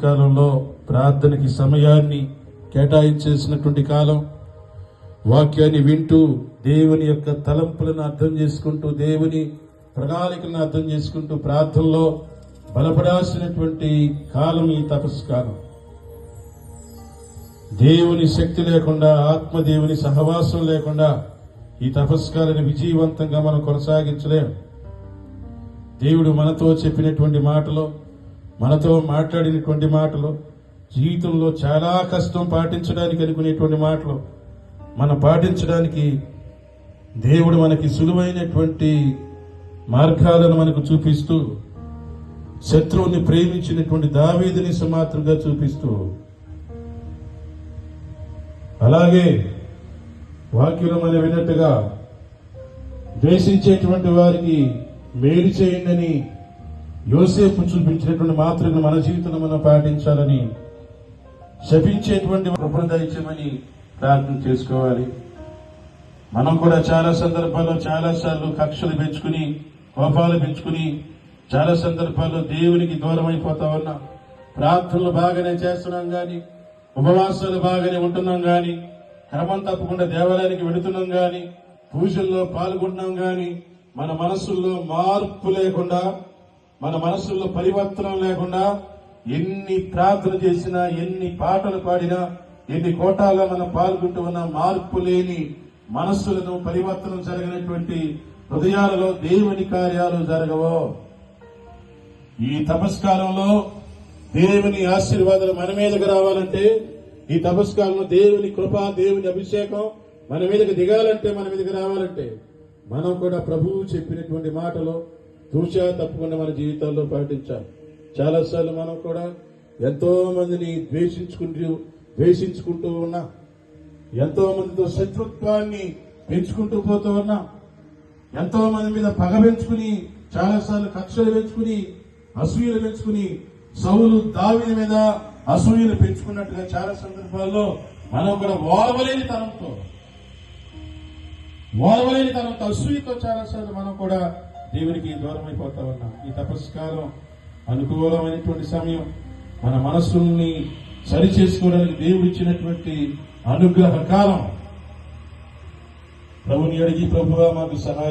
తపస్కాలంలో ప్రార్థనకి సమయాన్ని కేటాయించేసినటువంటి కాలం, వాక్యాన్ని వింటూ దేవుని యొక్క తలంపులను అర్థం చేసుకుంటూ, దేవుని ప్రణాళికలను అర్థం చేసుకుంటూ ప్రార్థనలో బలపడాల్సినటువంటి కాలం ఈ తపస్కాలం. దేవుని శక్తి లేకుండా, ఆత్మదేవుని సహవాసం లేకుండా ఈ తపస్కారాన్ని విజయవంతంగా మనం కొనసాగించలేం. దేవుడు మనతో చెప్పినటువంటి మాటలు, మనతో మాట్లాడినటువంటి మాటలు, జీవితంలో చాలా కష్టం పాటించడానికి అనుకునేటువంటి మాటలు మనం పాటించడానికి దేవుడు మనకి సులువైనటువంటి మార్గాలను మనకు చూపిస్తూ, శత్రువుని ప్రేమించినటువంటి దావీదుని సమాత్రంగా చూపిస్తూ, అలాగే వాక్యం మనం విన్నట్టుగా ద్వేషించేటువంటి వారికి మేలు చేయండి యోసేపు చూపించినటువంటి మాత్రమే మన జీవితంలో మనం పాటించాలని, శపించేటువంటి కృపను దయచేయమని ప్రార్థన చేసుకోవాలి. మనం కూడా చాలా సందర్భాల్లో చాలాసార్లు కక్షలు పెంచుకుని, కోపాలు పెంచుకుని, చాలా సందర్భాల్లో దేవునికి దూరం అయిపోతా ఉన్నాం. ప్రార్థనలు బాగానే చేస్తున్నాం గాని, ఉపవాసాలు బాగానే ఉంటున్నాం గాని, క్రమం తప్పకుండా దేవాలయానికి వెళుతున్నాం గాని, పూజల్లో పాల్గొంటున్నాం గాని, మన మనసుల్లో మార్పు లేకుండా, మన మనసుల్లో పరివర్తనం లేకుండా, ఎన్ని ప్రార్థన చేసినా, ఎన్ని పాటలు పాడినా, ఎన్ని కోటాల్లో మనం పాల్గొంటూ ఉన్న మార్పు లేని మనస్సులను పరివర్తనం జరిగినటువంటి హృదయాలలో దేవుని కార్యాలు జరగవో. ఈ తపస్కాలంలో దేవుని ఆశీర్వాదాలు మన మీదకి రావాలంటే, ఈ తపస్కాలంలో దేవుని కృప, దేవుని అభిషేకం మన మీదకి దిగాలంటే, మన మీదకి రావాలంటే, మనం కూడా ప్రభువు చెప్పినటువంటి మాటలు తూచా తప్పకుండా మన జీవితాల్లో పాటించాలి. చాలాసార్లు మనం కూడా ఎంతో మందిని ద్వేషించుకుంటూ ఉన్నాం, ఎంతో మందితో శత్రుత్వాన్ని పెంచుకుంటూ పోతూ ఉన్నాం, ఎంతో మంది మీద పగ పెంచుకుని, చాలాసార్లు కక్షలు పెంచుకుని, అసూయలు పెంచుకుని, సౌలు దావీదు మీద అసూయలు పెంచుకున్నట్టుగా చాలా సందర్భాల్లో మనం కూడా ఓర్వలేని తనంతో అసూయతో చాలాసార్లు మనం కూడా దేవునికి దూరం అయిపోతా ఉన్నాం. ఈ తపస్కారం అనుకూలమైనటువంటి సమయం, మన మనస్సుల్ని సరి చేసుకోవడానికి దేవుడు ఇచ్చినటువంటి అనుగ్రహ కాలం. ప్రభుని అడిగి, ప్రభువా మాకు సహాయం